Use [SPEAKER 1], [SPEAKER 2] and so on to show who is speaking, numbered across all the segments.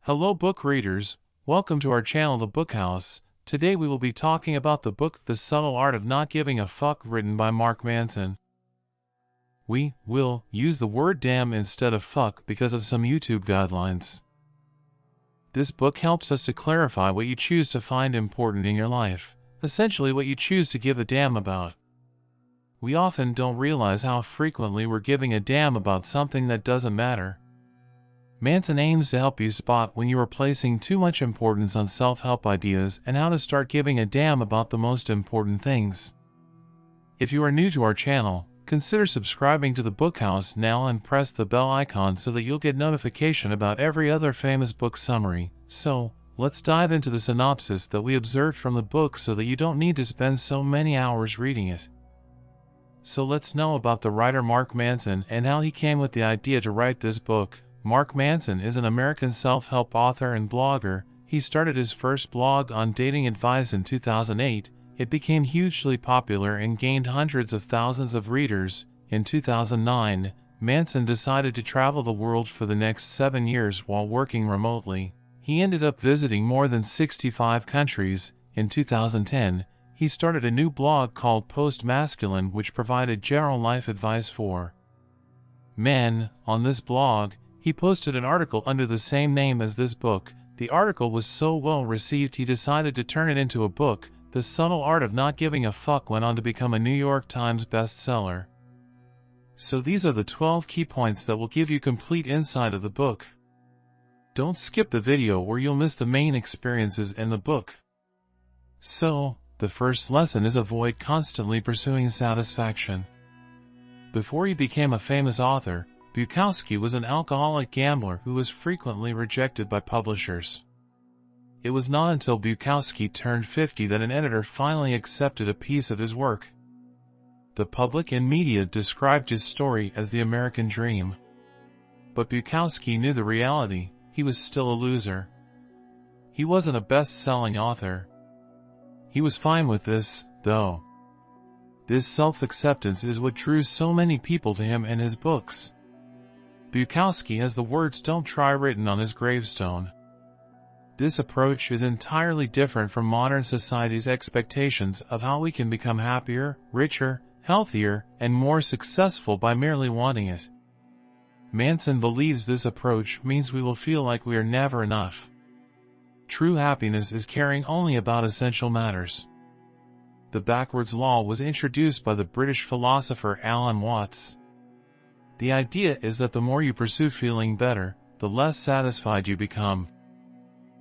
[SPEAKER 1] Hello book readers, welcome to our channel The Book House. Today we will be talking about the book The Subtle Art of Not Giving a Fuck written by Mark Manson. We will use the word damn instead of fuck because of some YouTube guidelines. This book helps us to clarify what you choose to find important in your life, essentially what you choose to give a damn about. We often don't realize how frequently we're giving a damn about something that doesn't matter. Manson aims to help you spot when you are placing too much importance on self-help ideas and how to start giving a damn about the most important things. If you are new to our channel, consider subscribing to the Book House now and press the bell icon so that you'll get notification about every other famous book summary. So, let's dive into the synopsis that we observed from the book so that you don't need to spend so many hours reading it. So let's know about the writer Mark Manson and how he came with the idea to write this book. Mark Manson is an American self-help author and blogger. He started his first blog on dating advice in 2008. It became hugely popular and gained hundreds of thousands of readers. In 2009, Manson decided to travel the world for the next 7 years while working remotely. He ended up visiting more than 65 countries. In 2010, he started a new blog called Post-Masculine, which provided general life advice for men. On this blog, he posted an article under the same name as this book. The article was so well received he decided to turn it into a book. The Subtle Art of Not Giving a Fuck went on to become a New York Times bestseller. So these are the 12 key points that will give you complete insight of the book. Don't skip the video or you'll miss the main experiences in the book. So, the first lesson is avoid constantly pursuing satisfaction. Before he became a famous author, Bukowski was an alcoholic gambler who was frequently rejected by publishers. It was not until Bukowski turned 50 that an editor finally accepted a piece of his work. The public and media described his story as the American dream. But Bukowski knew the reality: he was still a loser. He wasn't a best-selling author. He was fine with this, though. This self-acceptance is what drew so many people to him and his books. Bukowski has the words "Don't try" written on his gravestone. This approach is entirely different from modern society's expectations of how we can become happier, richer, healthier, and more successful by merely wanting it. Manson believes this approach means we will feel like we are never enough. True happiness is caring only about essential matters. The backwards law was introduced by the British philosopher Alan Watts. The idea is that the more you pursue feeling better, the less satisfied you become.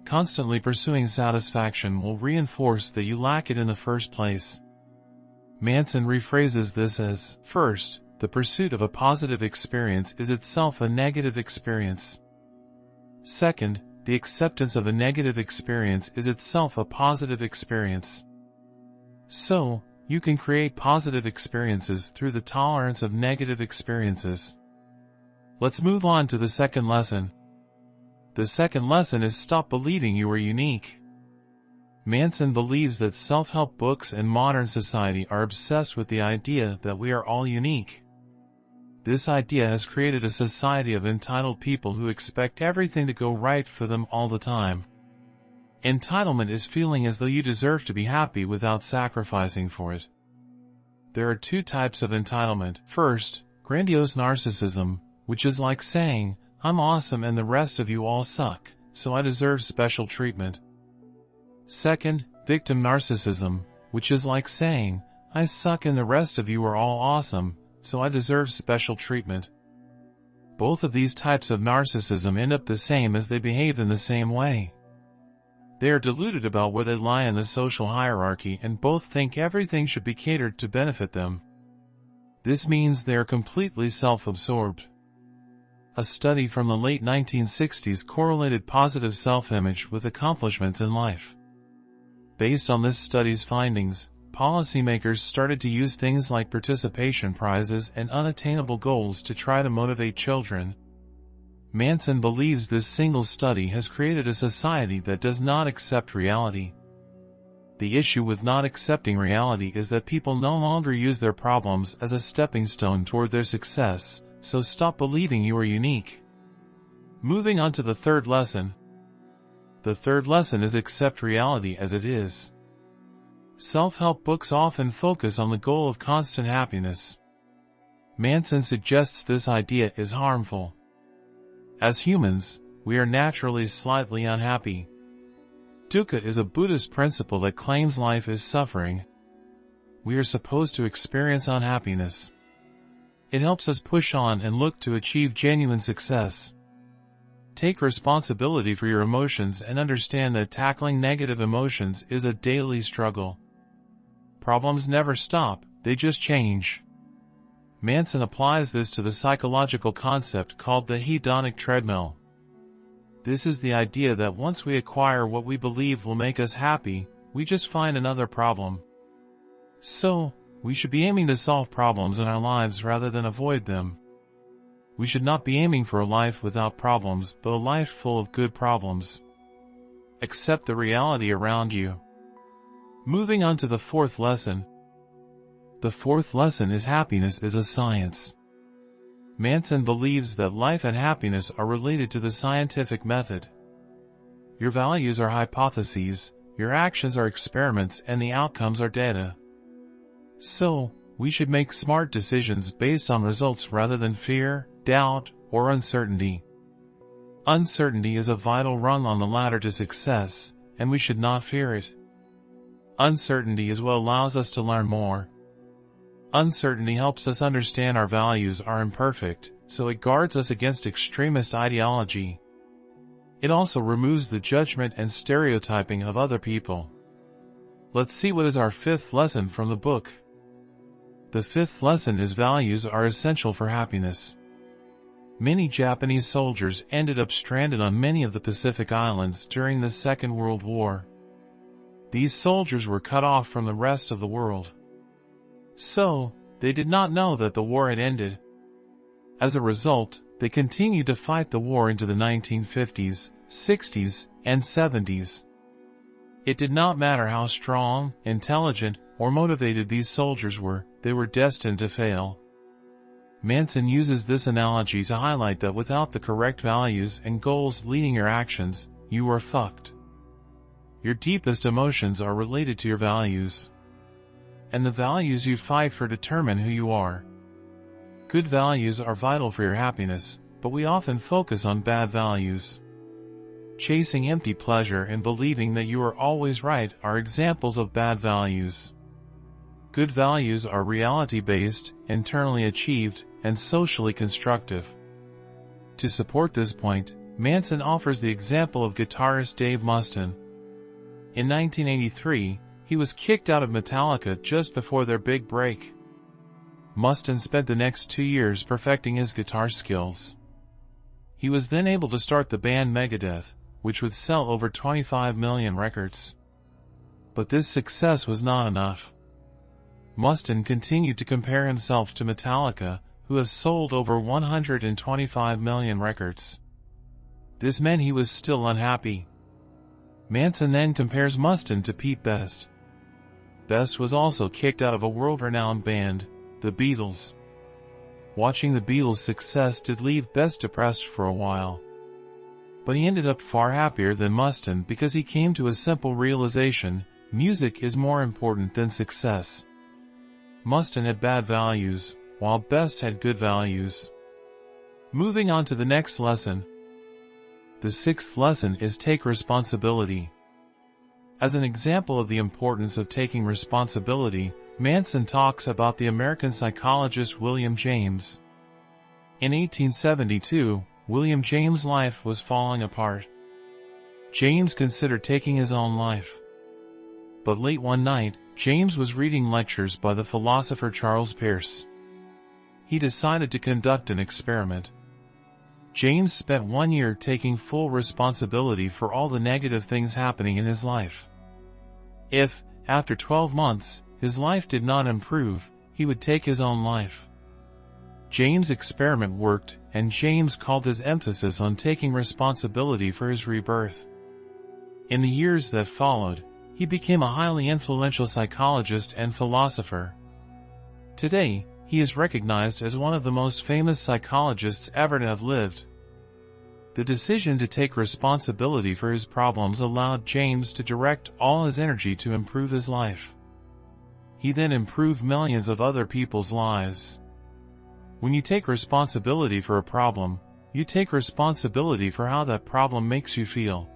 [SPEAKER 1] Constantly pursuing satisfaction will reinforce that you lack it in the first place. Manson rephrases this as, first, the pursuit of a positive experience is itself a negative experience. Second, the acceptance of a negative experience is itself a positive experience. So, you can create positive experiences through the tolerance of negative experiences. Let's move on to the second lesson. The second lesson is stop believing you are unique. Manson believes that self-help books and modern society are obsessed with the idea that we are all unique. This idea has created a society of entitled people who expect everything to go right for them all the time. Entitlement is feeling as though you deserve to be happy without sacrificing for it. There are two types of entitlement. First, grandiose narcissism, which is like saying, "I'm awesome and the rest of you all suck, so I deserve special treatment." Second, victim narcissism, which is like saying, "I suck and the rest of you are all awesome, so I deserve special treatment." Both of these types of narcissism end up the same as they behave in the same way. They are deluded about where they lie in the social hierarchy and both think everything should be catered to benefit them. This means they are completely self-absorbed. A study from the late 1960s correlated positive self-image with accomplishments in life. Based on this study's findings, policymakers started to use things like participation prizes and unattainable goals to try to motivate children. Manson believes this single study has created a society that does not accept reality. The issue with not accepting reality is that people no longer use their problems as a stepping stone toward their success, so stop believing you are unique. Moving on to the third lesson. The third lesson is accept reality as it is. Self-help books often focus on the goal of constant happiness. Manson suggests this idea is harmful. As humans, we are naturally slightly unhappy. Dukkha is a Buddhist principle that claims life is suffering. We are supposed to experience unhappiness. It helps us push on and look to achieve genuine success. Take responsibility for your emotions and understand that tackling negative emotions is a daily struggle. Problems never stop, they just change. Manson applies this to the psychological concept called the hedonic treadmill. This is the idea that once we acquire what we believe will make us happy, we just find another problem. So, we should be aiming to solve problems in our lives rather than avoid them. We should not be aiming for a life without problems, but a life full of good problems. Accept the reality around you. Moving on to the fourth lesson. The fourth lesson is happiness is a science. Manson believes that life and happiness are related to the scientific method. Your values are hypotheses, your actions are experiments, and the outcomes are data. So, we should make smart decisions based on results rather than fear, doubt, or uncertainty. Uncertainty is a vital rung on the ladder to success, and we should not fear it. Uncertainty is what allows us to learn more. Uncertainty helps us understand our values are imperfect, so it guards us against extremist ideology. It also removes the judgment and stereotyping of other people. Let's see what is our fifth lesson from the book. The fifth lesson is values are essential for happiness. Many Japanese soldiers ended up stranded on many of the Pacific Islands during the Second World War. These soldiers were cut off from the rest of the world. So, they did not know that the war had ended. As a result, they continued to fight the war into the 1950s, 60s, and 70s. It did not matter how strong, intelligent, or motivated these soldiers were, they were destined to fail. Manson uses this analogy to highlight that without the correct values and goals leading your actions, you are fucked. Your deepest emotions are related to your values. And the values you fight for determine who you are. Good values are vital for your happiness, but we often focus on bad values. Chasing empty pleasure and believing that you are always right are examples of bad values. Good values are reality-based, internally achieved, and socially constructive. To support this point, Manson offers the example of guitarist Dave Mustaine. In 1983, he was kicked out of Metallica just before their big break. Mustaine spent the next 2 years perfecting his guitar skills. He was then able to start the band Megadeth, which would sell over 25 million records. But this success was not enough. Mustaine continued to compare himself to Metallica, who has sold over 125 million records. This meant he was still unhappy. Manson then compares Mustaine to Pete Best. Best was also kicked out of a world-renowned band, the Beatles. Watching the Beatles' success did leave Best depressed for a while. But he ended up far happier than Mustaine because he came to a simple realization: music is more important than success. Mustaine had bad values, while Best had good values. Moving on to the next lesson. The sixth lesson is take responsibility. As an example of the importance of taking responsibility, Manson talks about the American psychologist William James. In 1872, William James' life was falling apart. James considered taking his own life. But late one night, James was reading lectures by the philosopher Charles Peirce. He decided to conduct an experiment. James spent 1 year taking full responsibility for all the negative things happening in his life. If, after 12 months, his life did not improve, he would take his own life. James' experiment worked, and James called his emphasis on taking responsibility for his rebirth. In the years that followed, he became a highly influential psychologist and philosopher. Today, he is recognized as one of the most famous psychologists ever to have lived. The decision to take responsibility for his problems allowed James to direct all his energy to improve his life. He then improved millions of other people's lives. When you take responsibility for a problem, you take responsibility for how that problem makes you feel.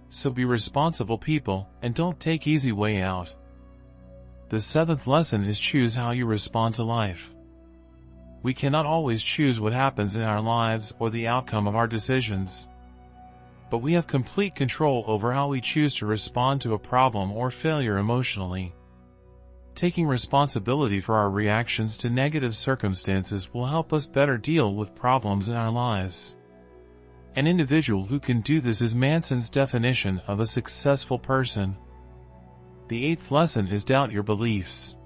[SPEAKER 1] So be responsible people, and don't take easy way out. The 7th lesson is choose how you respond to life. We cannot always choose what happens in our lives or the outcome of our decisions. But we have complete control over how we choose to respond to a problem or failure emotionally. Taking responsibility for our reactions to negative circumstances will help us better deal with problems in our lives. An individual who can do this is Manson's definition of a successful person. The 8th lesson is doubt your beliefs.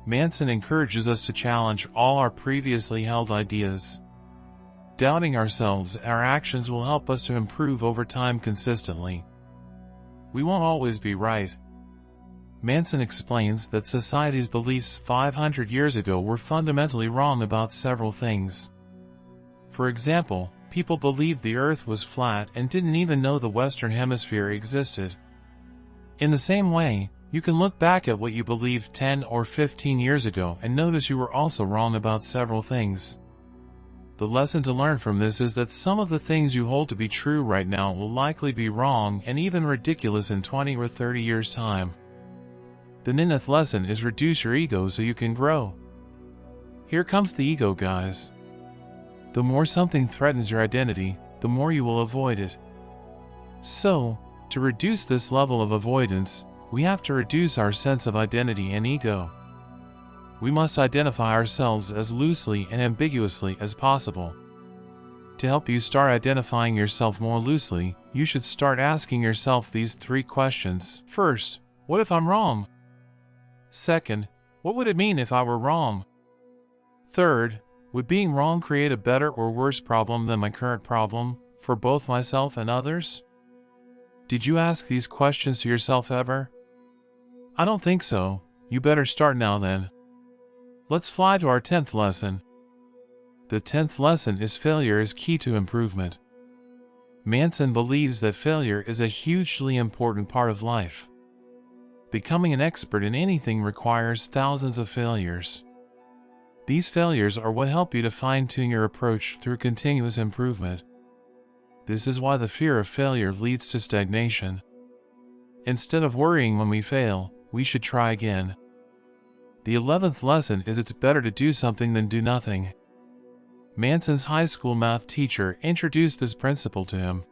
[SPEAKER 1] Manson encourages us to challenge all our previously held ideas. Doubting ourselves and our actions will help us to improve over time consistently. We won't always be right. Manson explains that society's beliefs 500 years ago were fundamentally wrong about several things. For example, people believed the Earth was flat and didn't even know the Western Hemisphere existed. In the same way, you can look back at what you believed 10 or 15 years ago and notice you were also wrong about several things. The lesson to learn from this is that some of the things you hold to be true right now will likely be wrong and even ridiculous in 20 or 30 years' time. The 9th lesson is reduce your ego so you can grow. Here comes the ego, guys. The more something threatens your identity, the more you will avoid it. So, to reduce this level of avoidance, we have to reduce our sense of identity and ego. We must identify ourselves as loosely and ambiguously as possible. To help you start identifying yourself more loosely, you should start asking yourself these 3 questions. First, what if I'm wrong? Second, what would it mean if I were wrong? Third, would being wrong create a better or worse problem than my current problem, for both myself and others? Did you ask these questions to yourself ever? I don't think so. You better start now then. Let's fly to our 10th lesson. The 10th lesson is failure is key to improvement. Manson believes that failure is a hugely important part of life. Becoming an expert in anything requires thousands of failures. These failures are what help you to fine-tune your approach through continuous improvement. This is why the fear of failure leads to stagnation. Instead of worrying when we fail, we should try again. The 11th lesson is it's better to do something than do nothing. Manson's high school math teacher introduced this principle to him.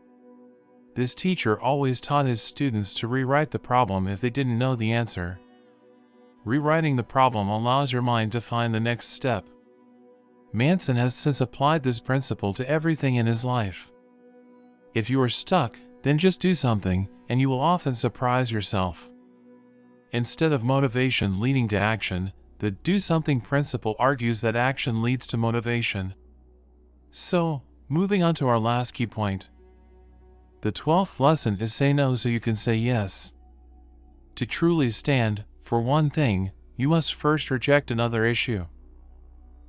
[SPEAKER 1] This teacher always taught his students to rewrite the problem if they didn't know the answer. Rewriting the problem allows your mind to find the next step. Manson has since applied this principle to everything in his life. If you are stuck, then just do something, and you will often surprise yourself. Instead of motivation leading to action, the do something principle argues that action leads to motivation. So, moving on to our last key point. The 12th lesson is say no so you can say yes. To truly stand for one thing, you must first reject another issue.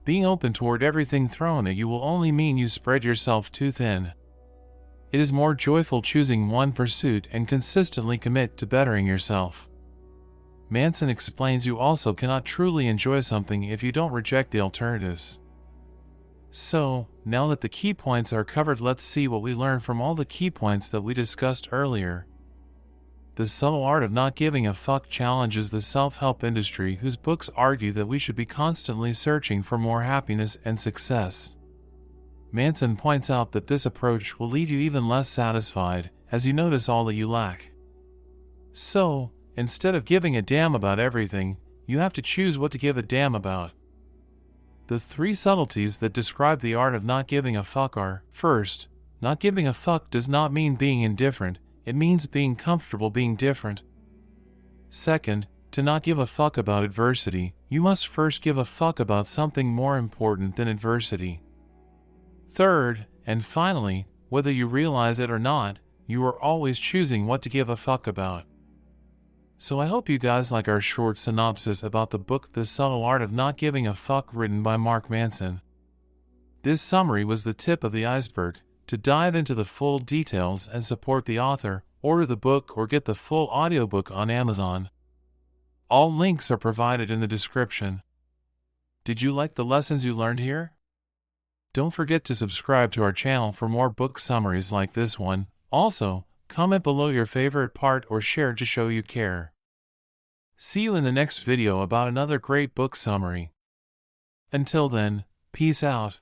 [SPEAKER 1] Being open toward everything thrown at you will only mean you spread yourself too thin. It is more joyful choosing one pursuit and consistently commit to bettering yourself. Manson explains you also cannot truly enjoy something if you don't reject the alternatives. So, now that the key points are covered, let's see what we learned from all the key points that we discussed earlier. The Subtle Art of Not Giving a Fuck challenges the self-help industry, whose books argue that we should be constantly searching for more happiness and success. Manson points out that this approach will leave you even less satisfied, as you notice all that you lack. So, instead of giving a damn about everything, you have to choose what to give a damn about. The 3 subtleties that describe the art of not giving a fuck are: first, not giving a fuck does not mean being indifferent, it means being comfortable being different. Second, to not give a fuck about adversity, you must first give a fuck about something more important than adversity. Third, and finally, whether you realize it or not, you are always choosing what to give a fuck about. So I hope you guys like our short synopsis about the book The Subtle Art of Not Giving a Fuck, written by Mark Manson. This summary was the tip of the iceberg, To dive into the full details and support the author, order the book or get the full audiobook on Amazon. All links are provided in the description. Did you like the lessons you learned here? Don't forget to subscribe to our channel for more book summaries like this one. Also, comment below your favorite part or share to show you care. See you in the next video about another great book summary. Until then, peace out.